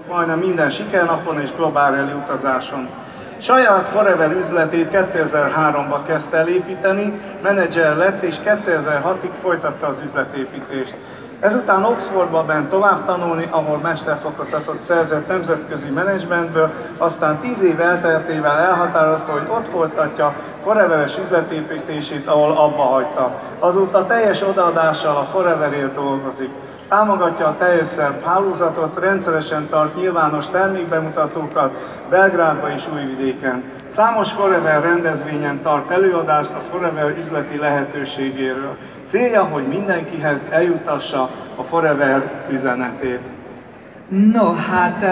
Majdnem minden sikernapon és Global Rally utazáson. Saját Forever üzletét 2003-ban kezdte elépíteni, menedzser lett és 2006-ig folytatta az üzletépítést. Ezután Oxfordba ment tovább tanulni, ahol mesterfokozatot szerzett nemzetközi menedzsmentből, aztán 10 év elteltével elhatározta, hogy ott folytatja Foreveres üzletépítését, ahol abba hagyta. Azóta teljes odaadással a Foreverért dolgozik. Támogatja a teljes szerb hálózatot, rendszeresen tart nyilvános termékbemutatókat Belgrádban és Újvidéken. Számos Forever rendezvényen tart előadást a Forever üzleti lehetőségéről. Célja, hogy mindenkihez eljutassa a Forever üzenetét. No, hát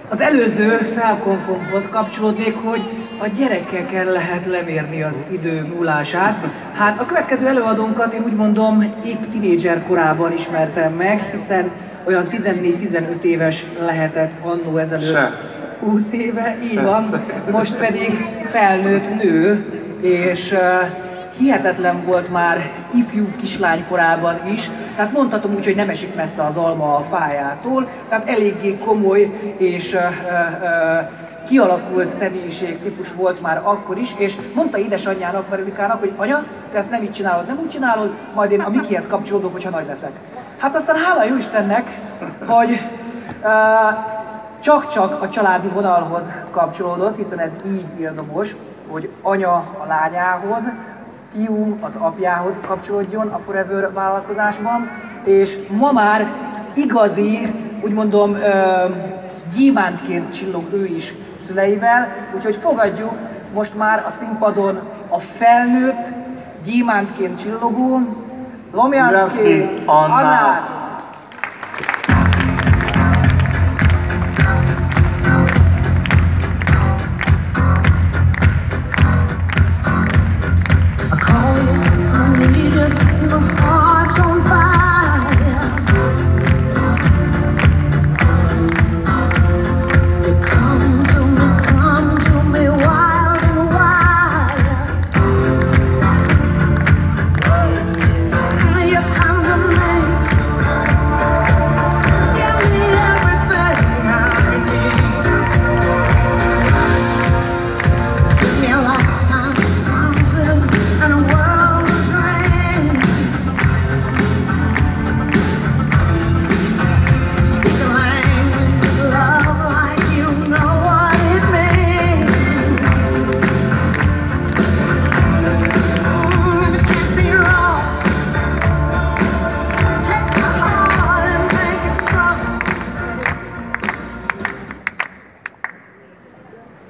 az előző felkonfomhoz kapcsolódnék, hogy a gyerekekkel lehet lemérni az idő múlását. Hát a következő előadónkat én úgy mondom épp tinédzser korában ismertem meg, hiszen olyan 14-15 éves lehetett annó ezelőtt 20 éve, így van, most pedig felnőtt nő, és hihetetlen volt már ifjú kislány korában is, tehát mondhatom úgy, hogy nem esik messze az alma a fájától, tehát eléggé komoly és kialakult személyiségtípus volt már akkor is, és mondta édesanyjának, Veronikának, hogy anya, te ezt nem így csinálod, nem úgy csinálod, majd én a Mikihez kapcsolódok, hogyha nagy leszek. Hát aztán hála jó Istennek, hogy csak-csak a családi vonalhoz kapcsolódott, hiszen ez így érdomos, hogy anya a lányához, fiú az apjához kapcsolódjon a Forever vállalkozásban, és ma már igazi, úgy mondom, gyémántként csillog ő is szüleivel, úgyhogy fogadjuk most már a színpadon a felnőtt, gyémántként csillogó Lomjanszky Annát.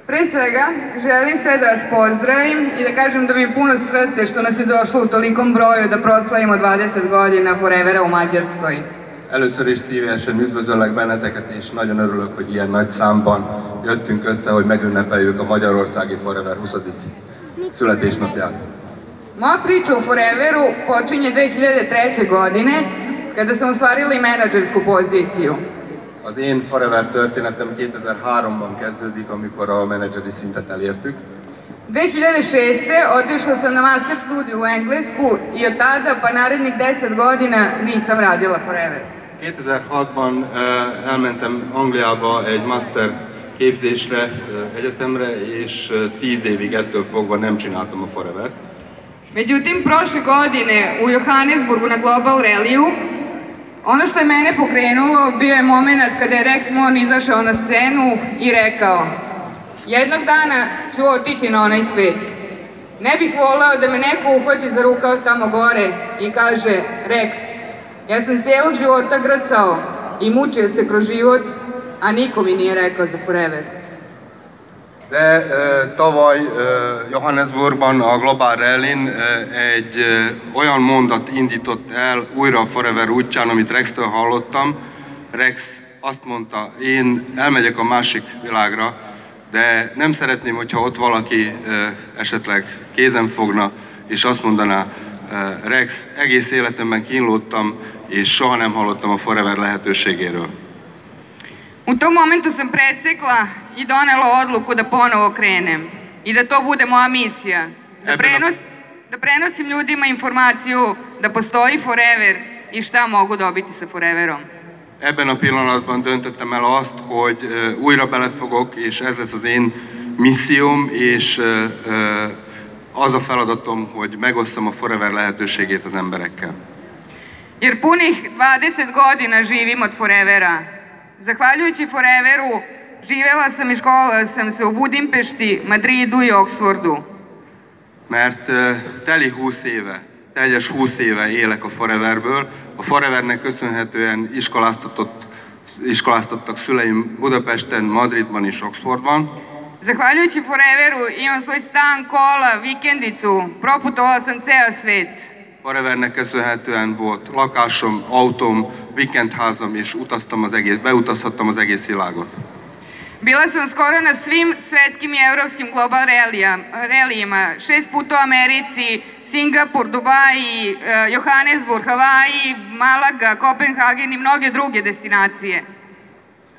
Pre svega, želim sve da vas pozdravim i da kažem da mi je puno srce što nas je došlo u tolikom broju da proslavimo 20 godina Forevera u Mađarskoj. Először is szívesen üdvözöllek benneteket, és nagyon örülök, hogy ilyen nagy számban jöttünk össze, hogy megünnepeljük a magyarországi Forever 20. születésnapját. Moja priča o Foreveru počinje 2003. godine, kada sam ostvarila i menadžersku poziciju. Az én Forever történetem 2003-ban kezdődik, amikor a menedzseri szintet elértük. 2006. otišla sam na master studiju u Englesku i od tada pa narednih 10 godina nisam radila Forever. 2006-ban elmentem Angliába egy master képzésre, egyetemre, és 10 évig ettől fogva nem csináltam a Forevert. Međutim, prošle godine u Johannesburgu na Global Rallyu, ono što je mene pokrenulo bio je moment kada je Rex Mon izašao na scenu i rekao: jednog dana ću otići na onaj svet. Ne bih voleo da me neko uhvati za rukav tamo gore i kaže: Rex, ja sam cijelog života grcao i mučio se kroz život, a niko mi nije rekao za Forever. De tavaly Johannesburgban a Global Rallyn egy olyan mondat indított el újra a Forever útján, amit Rex-től hallottam. Rex azt mondta, én elmegyek a másik világra, de nem szeretném, hogyha ott valaki esetleg kézen fogna, és azt mondaná, Rex, egész életemben kínlódtam, és soha nem hallottam a Forever lehetőségéről. U tom momentu sam presekla i donela odluku da ponovo krenem i da to bude moja misija. Da prenosim ljudima informaciju da postoji Forever i šta mogu dobiti sa Foreverom. ebben a pillanatban döntöttem el azt, hogy újra belefogok, és ez lesz az én misszióm, és az a feladatom, hogy megosztom a Forever lehetőségét az emberekkel. Jer punih 20 godina živim od Forevera. Zahvaljujući Foreveru živela sam i školovala sam se u Budimpešti, Madridu i Oxfordu. Mert teli 20 éve, teljes 20 éve élek a Foreverből. A Forevernek köszönhetően iskoláztattak szüleim Budapesten, Madridban és Oxfordban. Zahvaljujući Foreveru imam svoj stan, kola, vikendicu, proputovala sam ceo svet. Forevernek köszönhetően volt lakásom, autóm, vikendházam, és beutazhattam az egész világot. Bila sam skoro na svim svetskim i evropskim global relijima, 6 puta u Americi, Singapur, Dubai, Johannesburg, Hawaii, Malaga, Kopenhagen i mnoge druge destinacije.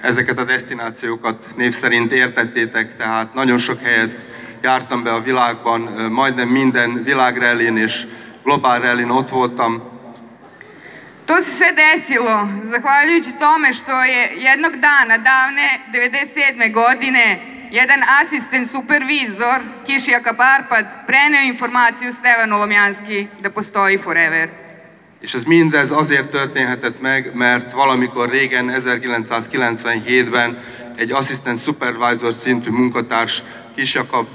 Ezeket a destinációkat név szerint értettétek, tehát nagyon sok helyet jártam be a világban, majdnem minden világrallyn és globál rallyn ott voltam. To se sve desilo zahvaljujući tome što je jednog dana davne 97. godine jedan asistent supervizor Kišijaka Parpad preneo informaciju Stevanu Lomjanski da postoji Forever. És ez mindez azért történhetett meg, mert valamikor régen, 1997-ben egy assistant supervisor szintű munkatárs, Kisjakab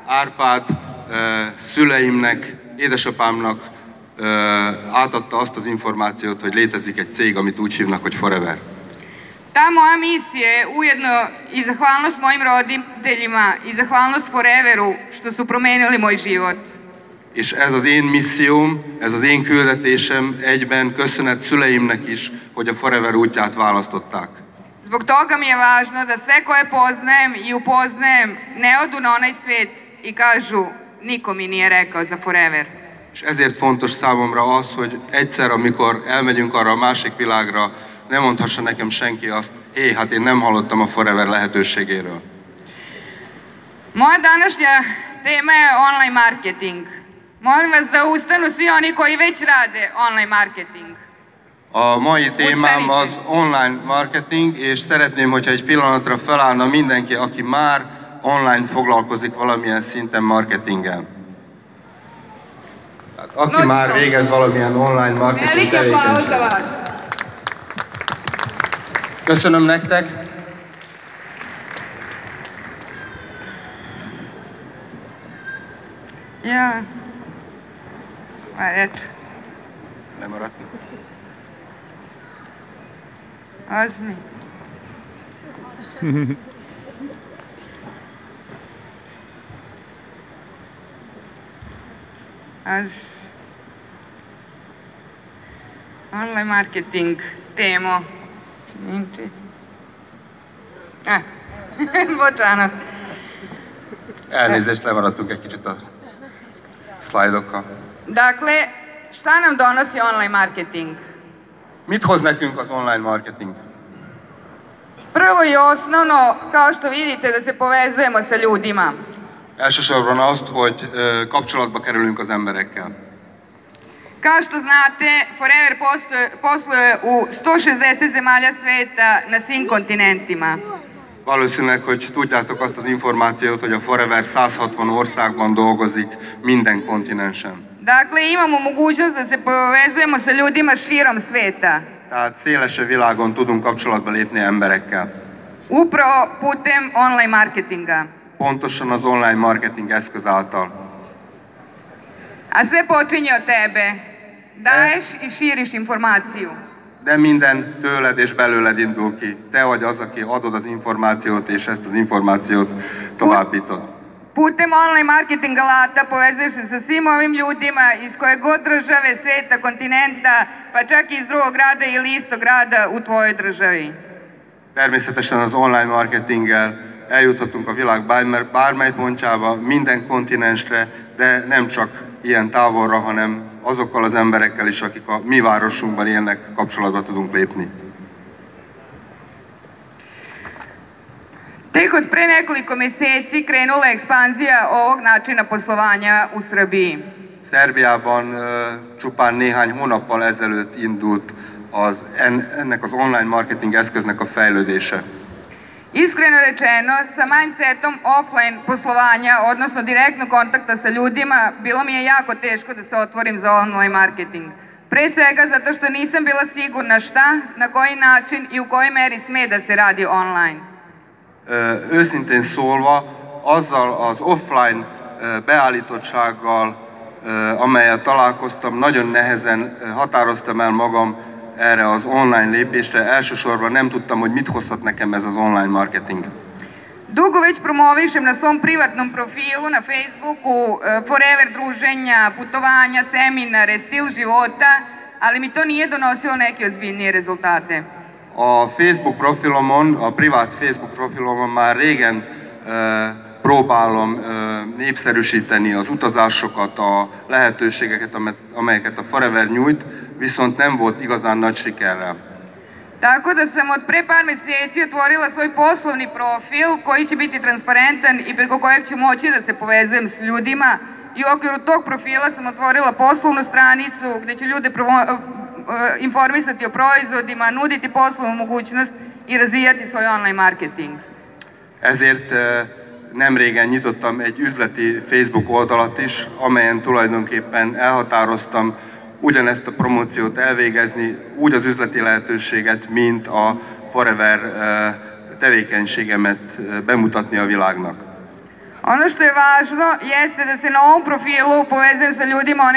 Árpád szüleimnek, édesapámnak átadta azt az információt, hogy létezik egy cég, amit úgy hívnak, hogy Forever. Ta moja misija je ujedno i zahvalnost mojim roditeljima i zahvalnost Foreveru što su promenili moj život. És ez az én misszióm, ez az én küldetésem, egyben köszönet szüleimnek is, hogy a Forever útját választották. Zbog toga mi je važno da sve koje poznajem i upoznajem ne odu na onaj svet i kažu niko mi nije rekao za Forever. És ezért fontos számomra az, hogy egyszer, amikor elmegyünk arra a másik világra, ne mondhassa nekem senki azt, hé, hát én nem hallottam a Forever lehetőségéről. Moja današnja tema je online marketing. Molim vas da ustanu svi oni koji već rade online marketing. A mai témám az online marketing, és szeretném, hogyha egy pillanatra felállna mindenki, aki már online foglalkozik valamilyen szinten marketinggel. Aki már végez valamilyen online marketing tevékenységet. Köszönöm nektek! Ja, várját. Lemaradni. Az mi? Az online marketing téma. Nincs. Bocsánat. Elnézést, lemaradtunk egy kicsit a szlájdokkal. Dakle, šta nam donosi online marketing? Mit hoz nekünk az online marketing? Prvo i osnovno, kao što vidite, da se povezujemo sa ljudima. Elsősorban azt, hogy kapcsolatba kerülünk az emberekkel. Kao što znate, Forever posluje u 160 zemalja sveta na svim kontinentima. Valószínűleg, hogy tudjátok azt az információt, hogy a Forever 160 országban dolgozik, minden kontinensen. Dakle, imamo mogućnost da se povezujemo sa ljudima širom sveta. Tehát szélesebb világon tudunk kapcsolatba lépni emberekkel. Upravo putem online marketinga. Pontosan az online marketing eszköz által. A sve počinje od tebe. Daješ i širiš informaciju. De minden tőled és belőled indul ki. Te vagy az, aki adod az információt, és ezt az információt továbbítod. Putem online marketing alata povezuješ se sa svim ovim ljudima iz koje god države, sveta, kontinenta, pa čak i iz drugog grada ili istog grada u tvojoj državi. Természetesen az online marketinggel eljuthatunk a világ bármely pontjába, minden kontinensre, de nem csak ilyen távolra, hanem azokkal az emberekkel is, akik a mi városunkban élnek, kapcsolatba tudunk lépni. Tek od pre nekoliko meseci krenula je ekspanzija ovog načina poslovanja u Srbiji. Szerbiában csupán néhány hónappal ezelőtt indult ennek az online marketing eszköznek a fejlődése. Iskreno rečeno, sa mindsetom offline poslovanja, odnosno direktnog kontakta sa ljudima, bilo mi je jako teško da se otvorim za online marketing. Pre svega zato što nisam bila sigurna šta, na koji način i u kojoj meri sme da se radi online. Őszintén szólva, azzal az offline beállítottsággal, amelyet találkoztam, nagyon nehezen határoztam el magam erre az online lépésre. Elsősorban nem tudtam, hogy mit hozhat nekem ez az online marketing. Dugo već promovišem na svom privatnom profilu na Facebooku forever druženja, putovanja, seminare, stil života, ali mi to nije donosilo neke ozbiljnije rezultate. A Facebook profilomon, a privát Facebook profilomon már régen próbálom népszerűsíteni az utazásokat, a lehetőségeket, amelyeket a Forever nyújt, viszont nem volt igazán nagy sikerrel. Tako da sam od pre par meseci otvorila svoj poslovni profil koji će biti transparentan i preko kojeg ću moći da se povezujem s ljudima i u okviru tog profila sam otvorila poslovnu stranicu gde ću ljude informisati o proizvodima, nuditi poslovnu mogućnost i razvijati svoj online marketing. Ezért nem régen nyitottam egy üzleti Facebook oldalat is, amelyen tulajdonképpen elhatároztam ugyanezt a promóciót elvégezni, úgy az üzleti lehetőséget, mint a Forever tevékenységemet bemutatni a világnak. Ono što je važno jeste da se na ovom profilu povezujem sa ljudima,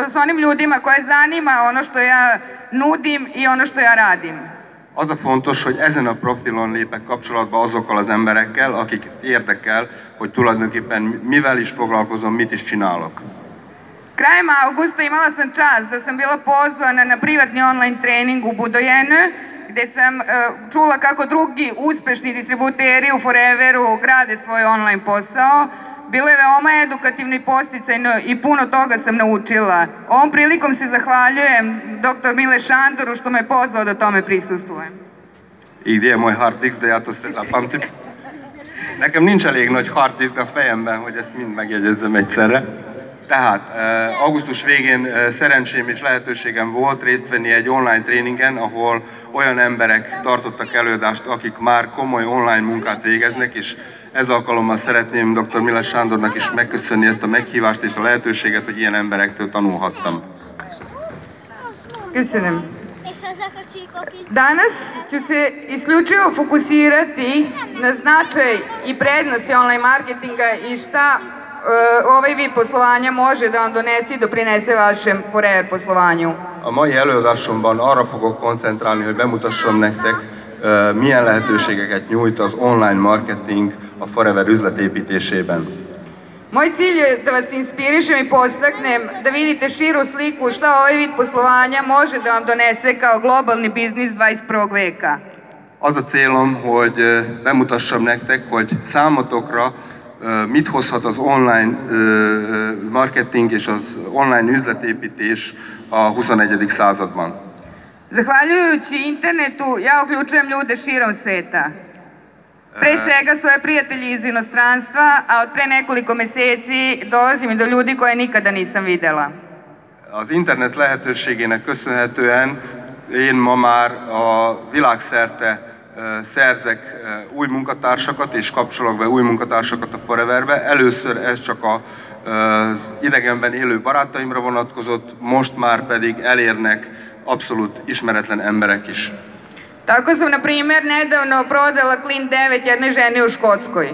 sa onim ljudima koje zanima ono što ja nudim i ono što ja radim. Az a fontos, hogy ezen a profilon lépek kapcsolatba azokkal az emberekkel, akik érdekel, hogy tulajdonképpen mivel is foglalkozom, mit is csinálok. Krajem augusta imala sam čast da sam bila pozvana na privatni online trening u Budojenu, gde sam čula kako drugi uspešni distributeri u Foreveru grade svoj online posao. Bilo je veoma edukativno i podsticajno i puno toga sam naučila. Ovom prilikom se zahvaljujem dr. Mile Šandoru što me pozvao da tome prisustvujem. I gdje je moj hard disk, da ja to sve zapamtim? Nekem nincs elég nagy hard disk a fejemben, hogy ezt mind megjegyezzem egyszerre. Tehát augusztus végén szerencsém és lehetőségem volt részt venni egy online tréningen, ahol olyan emberek tartottak előadást, akik már komoly online munkát végeznek, és ez alkalommal szeretném dr. Mile Sándornak is megköszönni ezt a meghívást és a lehetőséget, hogy ilyen emberektől tanulhattam. Köszönöm. Danas ću se isključivo fokusirati na značaj i prednosti online marketinga i šta ovaj vid poslovanja može da vam donese i doprinese vašem Forever poslovanju. A mai előadásomban arra fogok koncentrálni, hogy bemutassam nektek, milyen lehetőségeket nyújt az online marketing a Forever üzletépítésében. Moj cilj je da vas inspirišem i podstaknem da vidite širu sliku šta ovaj vid poslovanja može da vam donese kao globalni biznis 21. veka. Az a célom, hogy bemutassam nektek, hogy számotokra mit hozhat az online marketing és az online üzletépítés a 21. században. Zahvaljujući internetu, ja uključujem ljude širom sveta. Pre svega svoje prijatelji iz inostranstva, a od pre nekoliko meseci dolazim i do ljudi koje nikada nisam videla. Az internet lehetőségének köszönhetően én ma már a világszerte szerzek új munkatársakat és kapcsolok be új munkatársakat a Foreverbe. Először ez csak az idegenben élő barátaimra vonatkozott, most már pedig elérnek abszolút ismeretlen emberek is. Tako sam, na primjer, nedavno prodala Clean 9 jednoj ženi u Škotskoj.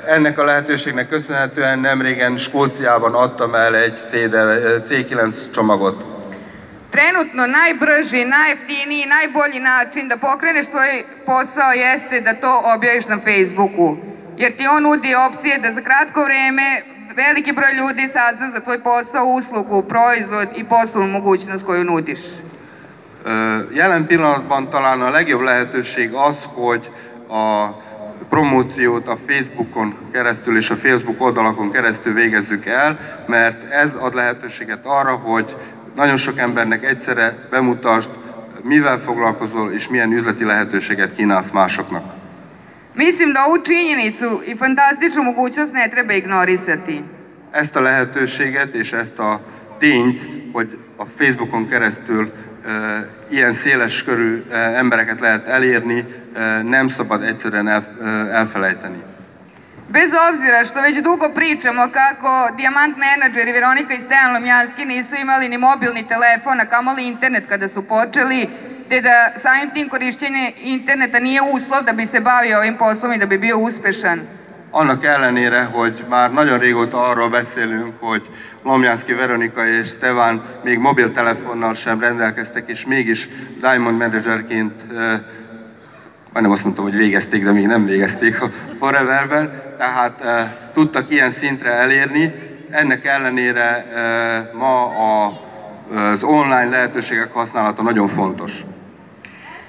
Ennek a lehetőségnek köszönhetően nemrégen Skóciában adtam el egy C9 csomagot. Trenutno najbrži, najjeftiniji, najbolji način da pokreneš svoj posao jeste da to objaviš na Facebooku. Jer ti on nudi opcije da za kratko vreme veliki broj ljudi sazna za tvoj posao, uslugu, proizvod i poslovnu mogućnost koju nudiš. Jelen pillanatban talán a legjobb lehetőség az, hogy a promóciót a Facebookon keresztül és a Facebook oldalakon keresztül végezzük el, mert ez ad lehetőséget arra, hogy nagyon sok embernek egyszerre bemutasd, mivel foglalkozol és milyen üzleti lehetőséget kínálsz másoknak. Mislim da ovu činjenicu i fantastičnu mogućnost ne treba ignorisati. Ezt a lehetőséget és ezt a tényt, hogy a Facebookon keresztül ilyen széles körű embereket lehet elérni, nem szabad egyszerűen elfelejteni. Bez obzira što već dugo pričamo kako Dijamant menadžeri Veronika i Stejan Lomjanski nisu imali ni mobilni telefon, a kamoli internet kada su počeli, te da samim tim korišćenje interneta nije uslov da bi se bavio ovim poslom i da bi bio uspešan. Annak ellenére, hogy már nagyon régóta arról beszélünk, hogy Lomjanski Veronika és Stevan még mobiltelefonnal sem rendelkeztek, és mégis Diamond Managerként, majdnem azt mondtam, hogy végezték, de még nem végezték a Foreverben, tehát tudtak ilyen szintre elérni. Ennek ellenére ma az online lehetőségek használata nagyon fontos.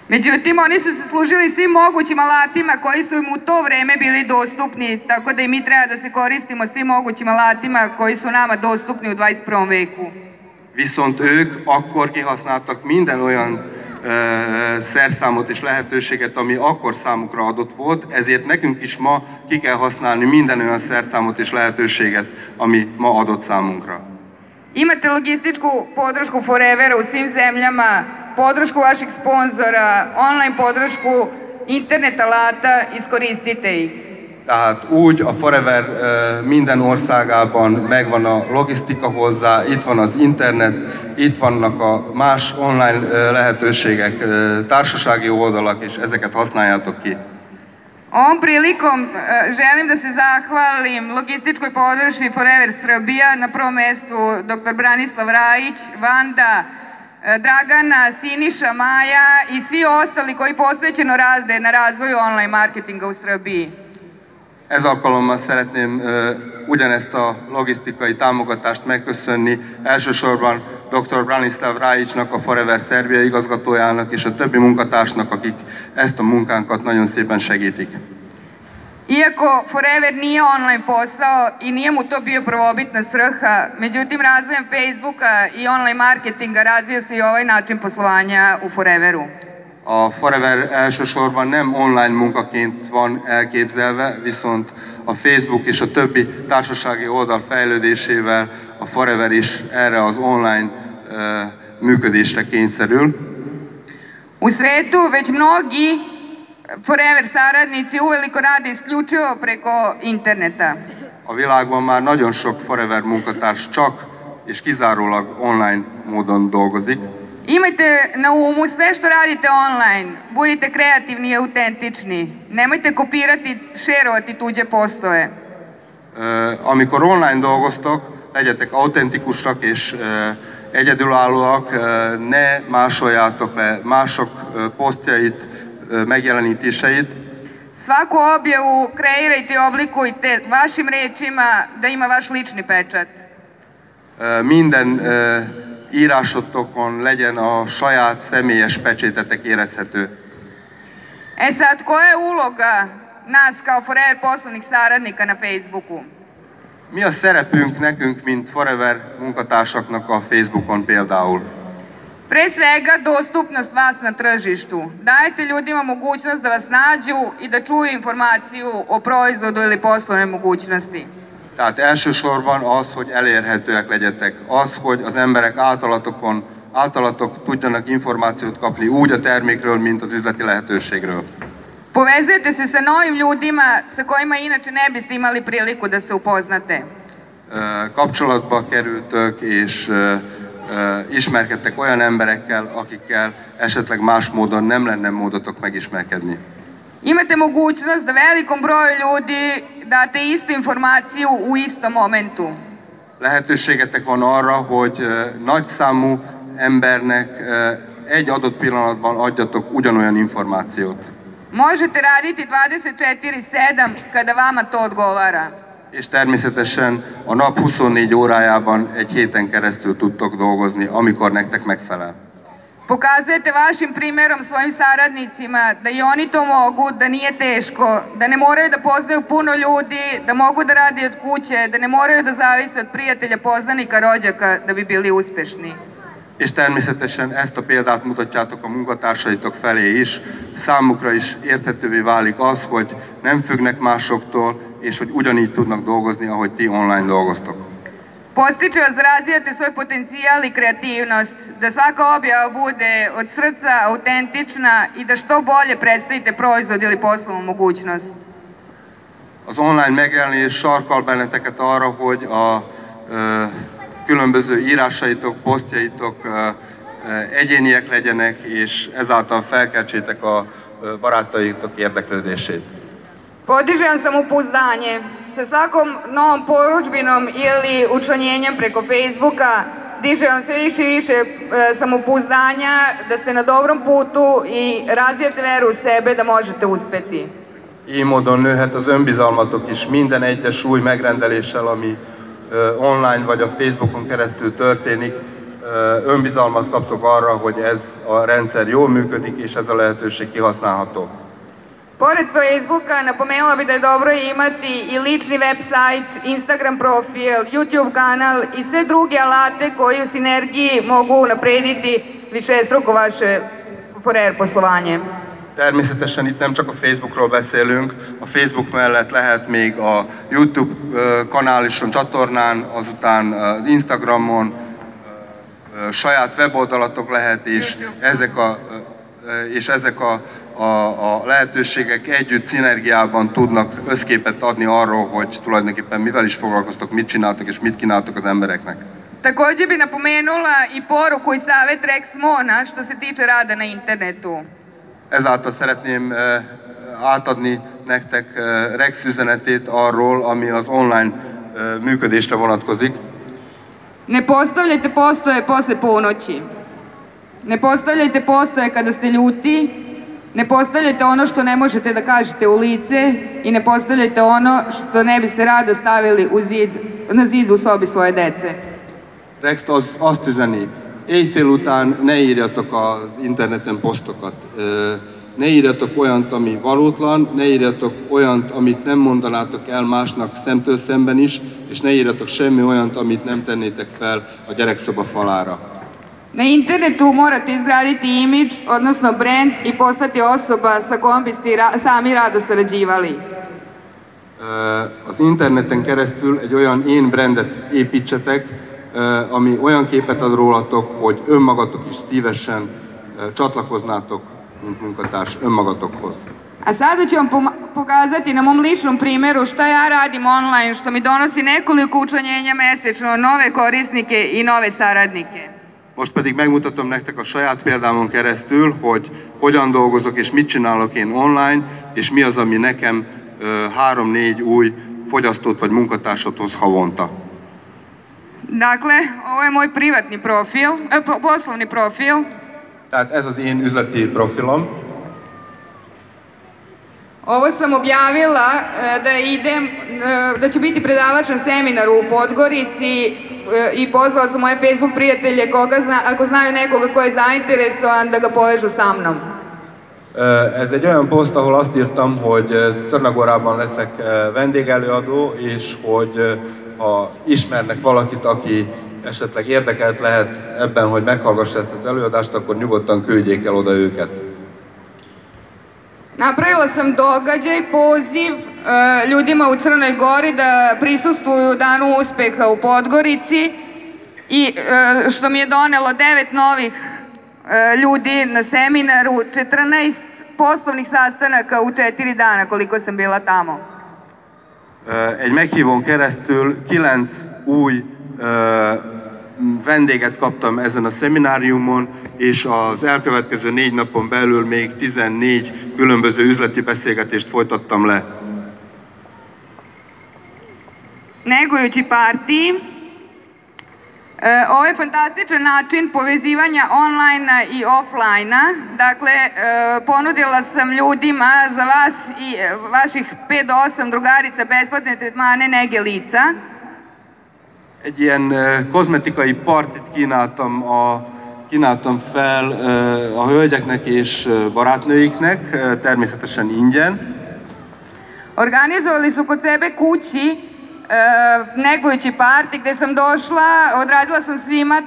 Međutim, oni su se služili svim mogućim alatima koji su im u to vreme bili dostupni, tako da i mi treba da se koristimo svim mogućim alatima koji su nama dostupni u 21. veku. Viszont ők akkor kihasználtak minden olyan szerszámot és lehetőséget, ami akkor számukra adott volt, ezért nekünk is ma ki kell használni minden olyan szerszámot és lehetőséget, ami ma adott számunkra. Imate logističku podršku Forevera u svim zemljama, podršku vaših sponzora, online podršku, internet alata, iskoristite ih. Tehát úgy a Forever minden országában megvan a logisztika hozzá, itt van az internet, itt vannak a más online lehetőségek, társasági oldalak, és ezeket használjátok ki. Ovom prilikom želim da se zahvalim logističkoj podršci Forever Srbija, na prvom mestu dr. Branislav Rajić, Vanda, Dragana, Siniša, Maja i svi ostali koji posvećeno rade na razvoju online marketinga u Srbiji. Ez alkalommal szeretném ugyanezt a logisztikai támogatást megköszönni, elsősorban dr. Branislav Rajićnak, a Forever Szerbia igazgatójának és a többi munkatársnak, akik ezt a munkánkat nagyon szépen segítik. Iako Forever nije online posao i nije mu to bio prvobitna svrha, međutim razvojem Facebooka i online marketinga razvio se i ovaj način poslovanja u Foreveru. A Forever elsősorban nem online munkaként van elképzelve, viszont a Facebook és a többi társasági oldal fejlődésével a Forever is erre az online működésre kényszerül. U svetu već mnogi Forever saradnici uveliko rade isključivo preko interneta. A világban már nagyon sok Forever munkatárs csak és kizárólag online módon dolgozik. Imajte na umu sve što radite online, budite kreativni i autentični. Nemojte kopirati, šerovati tuđe postove. Amikor online dolgoztok, legyetek autentikusak és egyedülállóak, ne másoljátok le mások posztjait, megjelenítéseit. Svaku objavu kreirajte i oblikujte vašim rečima da ima vaš lični pečat. Minden írásotokon legyen a saját személyes pecsétetek érezhető. E sad, koja je uloga nas kao Forever poslovnih saradnika na Facebooku? Mi a szerepünk nekünk, mint Forever munkatársaknak a Facebookon például? Pre svega, dostupnost vas na tržištu. Dajte ljudima mogućnost da vas nađu i da čuju informaciju o proizvodu ili poslovnoj mogućnosti. Tehát elsősorban az, hogy elérhetőek legyetek. Az, hogy az emberek általatok tudjanak információt kapni úgy a termékről, mint az üzleti lehetőségről. Povezujete se sa novim ljudima sa kojima inače ne biste imali priliku da se upoznate. Kapcsolatba kerültök és ismerkedtek olyan emberekkel, akikkel esetleg más módon nem lenne módotok megismerkedni. Imate mogućnost da velikom broju ljudi date istu informaciju u istom momentu. Lehetőségetek van arra, hogy nagyszámú embernek egy adott pillanatban adjatok ugyanolyan információt. Možete raditi 24/7 kada vama to odgovara. És természetesen a nap 24 órájában egy héten keresztül tudtok dolgozni, amikor nektek megfelel. Pokazujete vašim primjerom svojim saradnicima da i oni to mogu, da nije teško, da ne moraju da poznaju puno ljudi, da mogu da rade od kuće, da ne moraju da zavise od prijatelja, poznanika, rođaka da bi bili uspešni. És természetesen ezt a példát mutatjátok a munkatársaitok felé is. Számukra is érthetővé válik az, hogy nem függnek másoktól, és hogy ugyanígy tudnak dolgozni, ahogy ti online dolgoztok. Podstiče vas da razvijate svoj potencijal i kreativnost, da svaka objava bude od srca, autentična i da što bolje predstavite proizvod ili poslovnu mogućnost. Az online megjelenés sarkal benneteket arra, hogy a különböző írásaitok, posztjaitok egyéniek legyenek, és ezáltal felkeltsétek a barátaitok érdeklődését. Podiže vam samopouzdanje. Sa svakom novom poručbinom ili učlanjenjem preko Facebooka diže vam sve više i više samopouzdanja da ste na dobrom putu i razvijate veru u sebe da možete uspeti. Így módon nőhet az önbizalmatok is minden egyes új megrendeléssel, ami online vagy a Facebookon keresztül történik. Önbizalmat kaptok arra, hogy ez a rendszer jól működik, és ez a lehetőség kihasználható. Pored Facebooka, napomenula bi da je dobro imati i lični web sajt, Instagram profil, YouTube kanal i sve druge alate koji u sinergiji mogu naprediti višestruko vaše forer poslovanje. Természetesen itt nem csak a Facebookról beszélünk, a Facebook mellett lehet még a YouTube kanálison, csatornán, azután az Instagramon, saját weboldalatok lehet, és ezek a lehetőségek együtt szinergiában tudnak összképet adni arról, hogy tulajdonképpen mivel is foglalkoztok, mit csináltok és mit kínáltok az embereknek. Takođe bi napomenula i poruku i savet Rex Mona što se tiče rada na internetu. Ezáltal szeretném átadni nektek Rex üzenetét arról, ami az online működésre vonatkozik. Ne postavljajte postoje posle ponoći. Ne postavljajte postoje kada ste ljuti. Ne postavljajte ono što ne možete da kažete u lice i ne postavljajte ono što ne biste rado stavili na zid u sobi svoje dece. Rex azt üzeni, éjfél után ne írjatok az interneten posztokat. Ne írjatok olyant, ami valótlan, ne írjatok olyant, amit nem mondanátok el másnak szemtől szemben is, és ne írjatok semmi olyant, amit nem tennétek fel a gyerekszoba falára. Na internetu morate izgraditi imidž, odnosno brand i postati osoba sa kojom biste sami rado sarađivali. Az interneten keresztül egy olyan én brandet építsetek, ami olyan képet ad rólatok, hogy önmagatok is szívesen csatlakoznátok, mint munkatárs önmagatokhoz. A sada ću vam pokazati na mom ličnom primjeru šta ja radim online, što mi donosi nekoliko učlanjenja mesečno, nove korisnike i nove saradnike. Most pedig megmutatom nektek a saját példámon keresztül, hogy hogyan dolgozok és mit csinálok én online, és mi az, ami nekem 3-4 új fogyasztót vagy munkatársat hoz havonta. Dakle, ovo je moj privatni profil, poslovni profil. Tehát ez az én üzleti profilom. Ovo sam objavila da ću biti predavač na seminaru u Podgorici i pozvala sam moje Facebook prijatelje ako znaju nekoga ko je zainteresovan da ga povežu sa mnom. Ez egy olyan poszt, ahol azt írtam, hogy Czarnagorában leszek vendégelőadó, és hogy ha ismernek valakit, aki esetleg érdekelt lehet ebben, hogy meghallgassa ezt az előadást, akkor nyugodtan küldjék el oda őket. Napravila sam događaj, poziv ljudima u Crnoj Gori da prisustvuju Danu uspeha u Podgorici i što mi je donelo 9 novih ljudi na seminaru, 14 poslovnih sastanaka u 4 dana koliko sam bila tamo. Egy meghívón keresztül 9 új vendéget kaptam ezen a szemináriumon, és az elkövetkező 4 napon belül még 14 különböző üzleti beszélgetést folytattam le. Negujući partiji. Ovo je fantastičan način povezivanja online-a i offline-a. Dakle, ponudila sam ljudima za vas i vaših 5 do 8 drugarica besplatne tretmane nege lica. Egy ilyen kozmetikai partit kínáltam fel a hölgyeknek és barátnőiknek, természetesen ingyen. Organizovali su kod sebe kući negujući parti gde sam došla, odradila sam svima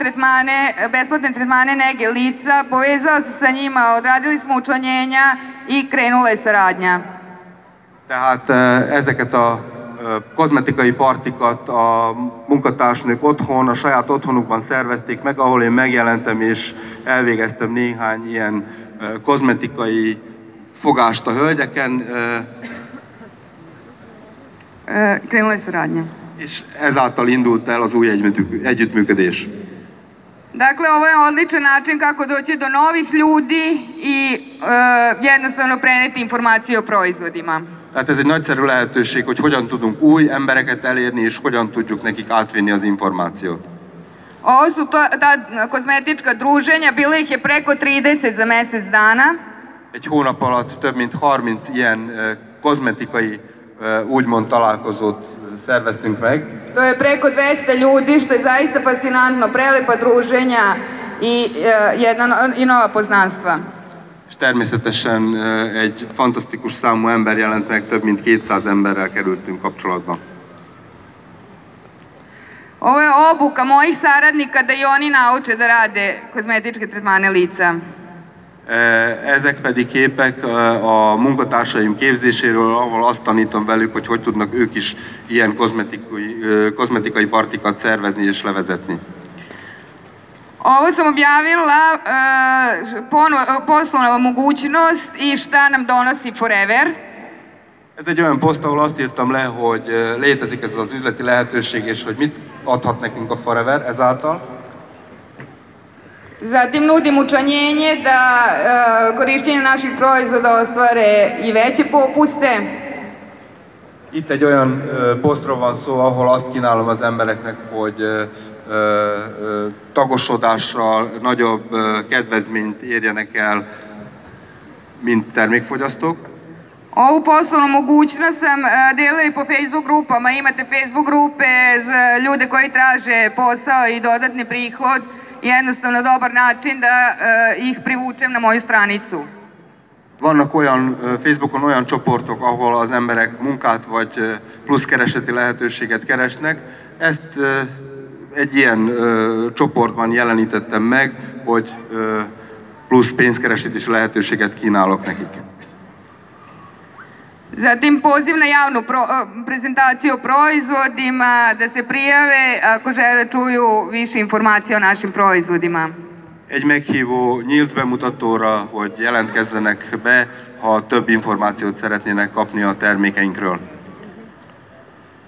besplatne tretmane nege lica, povezala se sa njima, odradili smo učlanjenja i krenula je saradnja. Tehát ezeket a kozmetikai partikat a munkatársnők otthon, a saját otthonukban szervezték meg, ahol én megjelentem és elvégeztem néhány ilyen kozmetikai fogást a hölgyeken. Krenula je suradnja. És ezáltal indult el az új együttműködés. Dakle, ovo je odličan način kako doći do novih ljudi i jednostavno preneti informacije o proizvodima. Tehát ez egy nagyszerű lehetőség, hogy hogyan tudunk új embereket elérni, és hogyan tudjuk nekik átvinni az információt. Ovo su ta kozmetička druženja, bilo ih je preko 30 za mjesec dana. Egy hónap alatt több mint 30 ilyen kozmetikai úgymond találkozót szerveztünk meg. To je preko 200 ljudi, što je zaista fascinantno, prelepa druženja i nova poznanstva. És természetesen egy fantasztikus számú ember jelent meg, több mint 200 emberrel kerültünk kapcsolatba. Ovo je obuka mojih saradnika da i oni nauče da rade kozmetičke tretmane lica. Ezek pedig képek a munkatársaim képzéséről, ahol azt tanítom velük, hogy hogy tudnak ők is ilyen kozmetikai partikat szervezni és levezetni. Ovo sam objavila poslovna mogućnost i šta nam donosi Forever. Ez egy olyan poszt, ahol azt írtam le, hogy létezik ez az üzleti lehetőség, és hogy mit adhat nekünk a Forever ezáltal. Zatim nudim učlanjenje da korištenje naših proizvoda ostvare i veće popuste. Itt egy olyan posztról van szó, ahol azt kínálom az embereknek, hogy tagosodással nagyobb kedvezményt érjenek el, mint termékfogyasztók. Ovu poslovnu mogućnost sam delila i po Facebook grupama. Imate Facebook grupe za ljude koji traže posao i dodatni prihod. Jednostavno dobar način da ih privučem na moju stranicu. Vannak olyan Facebookon olyan csoportok, ahol az emberek munkát vagy plusz kereseti lehetőséget keresnek. Ezt egy ilyen csoportban jelenítettem meg, hogy plusz pénzkeresítési lehetőséget kínálok nekik. Zatim poziv na javnu prezentaciju o proizvodima, da se prijave ako žele da čuju više informacija o našim proizvodima. Egy meghívó nyílt bemutatóra, hogy jelentkezzenek be, ha több információt szeretnének kapni a termékeinkről.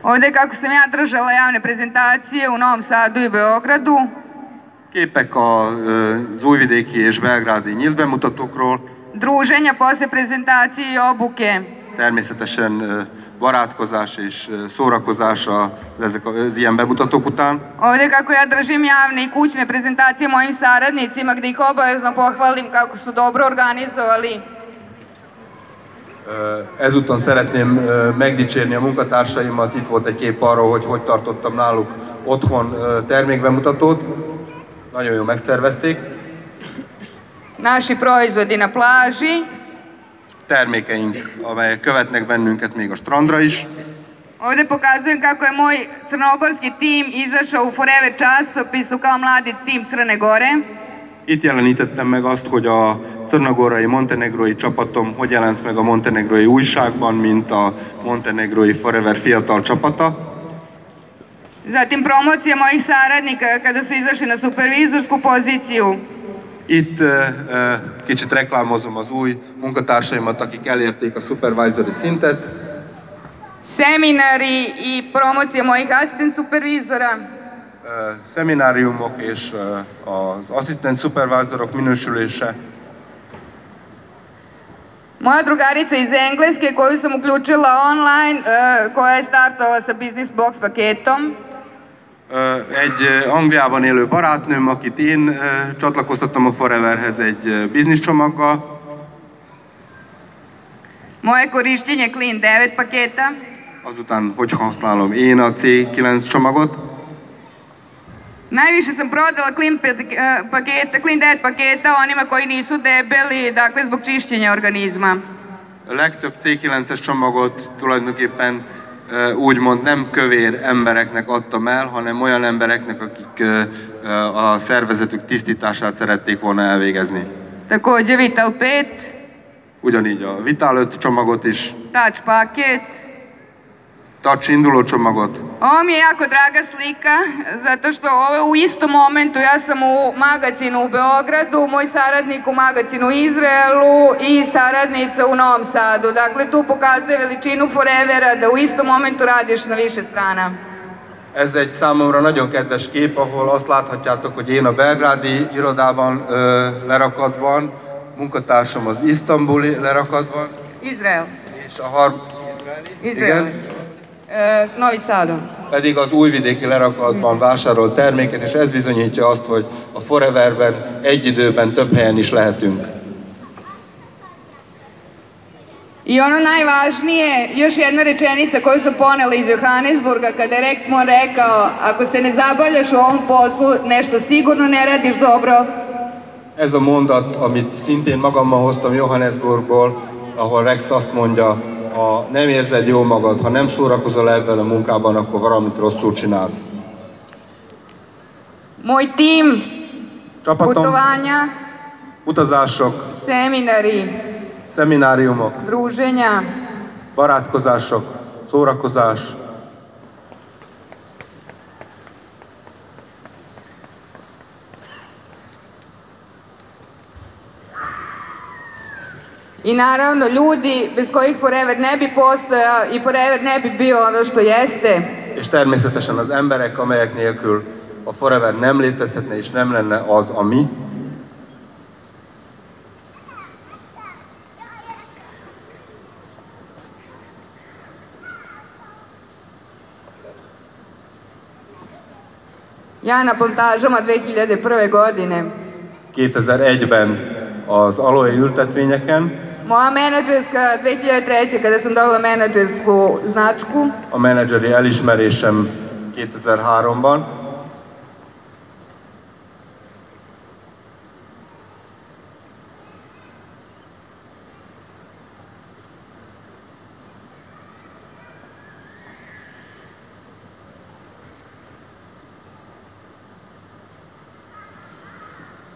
Ovdje kako sam ja držala javne prezentacije u Novom Sadu i Beogradu. Képek az újvidéki és belgrádi nyílt bemutatókról. Druženja posle prezentacije i obuke. Természetesen barátkozás és szórakozás az ilyen bemutatók után. Ovdje kako ja držim javne i kućne prezentacije mojim saradnicima gdje ih obavezno pohvalim kako su dobro organizovali. Ezúton szeretném megdicsérni a munkatársaimat. Itt volt egy kép arról, hogy hogy tartottam náluk otthon termékbemutatót. Nagyon jól megszervezték. Naši proizvodi na plaži. Termékeink, amelyek követnek bennünket még a strandra is. Ovdje pokazujem kako je moj crnogorski tim izašao u Forever časopisu kao mladi tim Crne Gore. Itt jelenítettem meg azt, hogy a crnogórai, montenegrói csapatom hogy jelent meg a montenegrói újságban, mint a montenegrói Forever fiatal csapata. Zatim promocija mojih saradnika kada su izašli na supervizorsku poziciju. Itt kicsit reklámozom az új munkatársaimat, akik elérték a supervisory szintet. Seminari i promocija mojih asistent supervizora. Szemináriumok és az asszisztent supervisorok minősülése. Moja drugarica iz Engleske koju sam uključila online, koja je startala sa Business Box paketom. Egy Angliában élő barátnőm, akit én csatlakoztattam a Foreverhez egy biznisz csomaggal. Moje korišćenje Clean 9 paketa. Azután, hogy használom én a C9 csomagot. Najviše sam prodala Clean 9 paketa onima koji nisu debeli, dakle zbog čišćenja organizma. A legtöbb C9-es csomagot tulajdonképpen úgymond nem kövér embereknek adtam el, hanem olyan embereknek, akik a szervezetük tisztítását szerették volna elvégezni. Takođe Vital 5. Ugyanígy a Vital 5 csomagot is. Touch paket. Toči indulou csomagot. Ovo mi je jako draga slika, zato što ovo je u istom momentu, ja sam u magazinu u Beogradu, moj saradnik u magazinu u Izraelu i saradnica u Novom Sadu. Dakle, tu pokazuje veličinu Forevera, da u istom momentu radiš na više strana. Ez egy számomra nagyon kedves kép, ahol azt láthatjátok, hogy én a belgrádi irodában lerakatban, munkatársam az isztambuli lerakatban, Izrael. és a Izrael. Novi Sadu. Pedig az újvidéki lerakatban vásárolt terméket, és ez bizonyítja azt, hogy a Foreverben egy időben több helyen is lehetünk. I ono najvažnije, još jedna rečenica koju sam ponela iz Johannesburga, kada je Rex Mon rekao, ako se ne zabavljaš u ovom poslu, nešto sigurno ne radiš dobro. Ez a mondat, amit szintén magammal hoztam Johannesburgból, ahol Rex azt mondja, ha nem érzed jól magad, ha nem szórakozol ebben a munkában, akkor valamit rosszul csinálsz. Moj tim, Csapatom, putovanja, utazások, seminari, szemináriumok, druženja, barátkozások, szórakozás. I naravno ljudi bez kojih Forever ne bi postojao i Forever ne bi bio ono što jeste. És természetesen az emberek, amelyek nélkül a Forever nem létezhetne és nem lenne az, ami. Ja na plantažama 2001. godine. 2001-ben az aloe ültetvényeken. Moja menadžerska 2003. kada sam dobila menadžersku značku. A menedzseri elismerésem 2003-ban.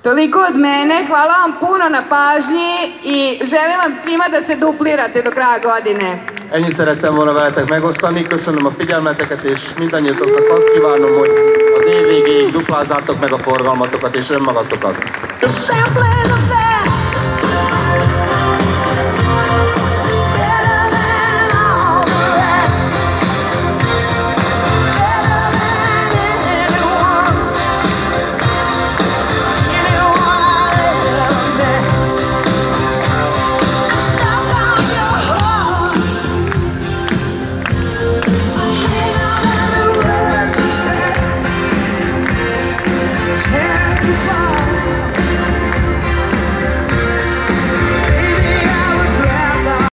Toliko od mene, hvala vam puno na pažnji i želim vam svima da se duplirate do kraja godine. Ennyit szerettem volna veletek megosztani, köszönöm a figyelmeteket, és mindannyiatoknak azt kívánom, hogy az év végéig duplázátok meg a forgalmatokat és önmagatokat.